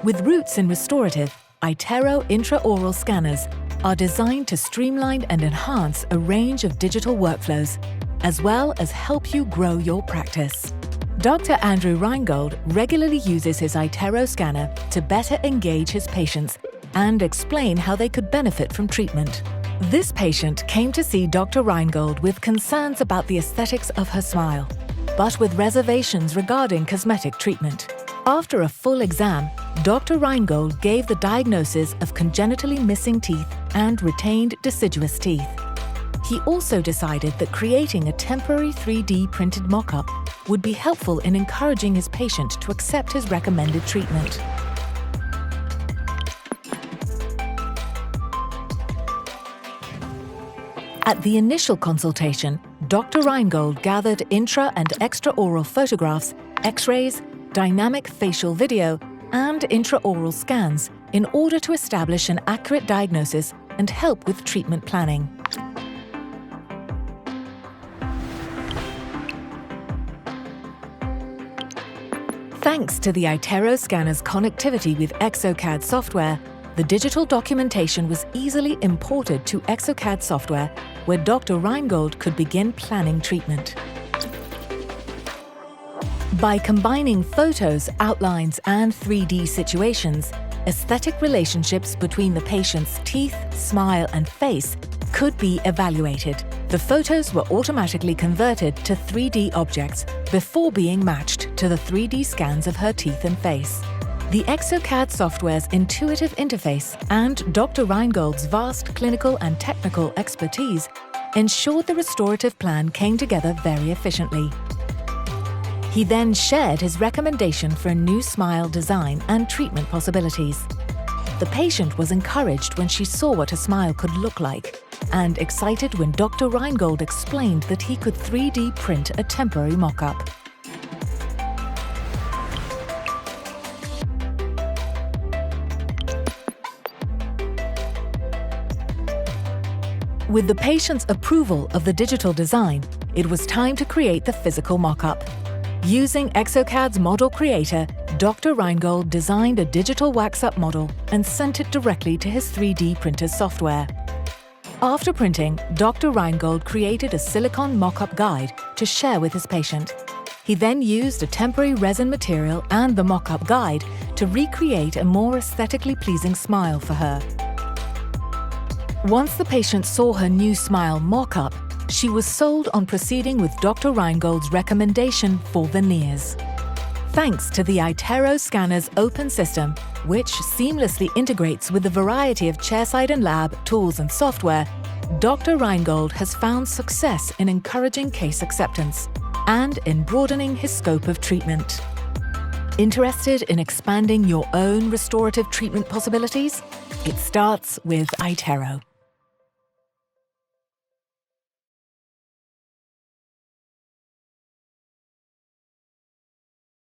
With roots in restorative, iTero intraoral scanners are designed to streamline and enhance a range of digital workflows, as well as help you grow your practice. Dr. Andrew Reingold regularly uses his iTero scanner to better engage his patients and explain how they could benefit from treatment. This patient came to see Dr. Reingold with concerns about the aesthetics of her smile, but with reservations regarding cosmetic treatment. After a full exam, Dr. Reingold gave the diagnosis of congenitally missing teeth and retained deciduous teeth. He also decided that creating a temporary 3D printed mock-up would be helpful in encouraging his patient to accept his recommended treatment. At the initial consultation, Dr. Reingold gathered intra- and extraoral photographs, X-rays, dynamic facial video, and intraoral scans in order to establish an accurate diagnosis and help with treatment planning. Thanks to the iTero scanner's connectivity with exocad software, the digital documentation was easily imported to exocad software, where Dr. Reingold could begin planning treatment. By combining photos, outlines, and 3D situations, aesthetic relationships between the patient's teeth, smile, and face could be evaluated. The photos were automatically converted to 3D objects before being matched to the 3D scans of her teeth and face. The exocad software's intuitive interface and Dr. Reingold's vast clinical and technical expertise ensured the restorative plan came together very efficiently. He then shared his recommendation for a new smile design and treatment possibilities. The patient was encouraged when she saw what a smile could look like, and excited when Dr. Reingold explained that he could 3D print a temporary mock-up. With the patient's approval of the digital design, it was time to create the physical mock-up. Using exocad's model creator, Dr. Reingold designed a digital wax-up model and sent it directly to his 3D printer's software. After printing, Dr. Reingold created a silicone mock-up guide to share with his patient. He then used a temporary resin material and the mock-up guide to recreate a more aesthetically pleasing smile for her. Once the patient saw her new smile mock-up, she was sold on proceeding with Dr. Reingold's recommendation for veneers. Thanks to the iTero scanner's open system, which seamlessly integrates with a variety of chairside and lab tools and software, Dr. Reingold has found success in encouraging case acceptance and in broadening his scope of treatment. Interested in expanding your own restorative treatment possibilities? It starts with iTero.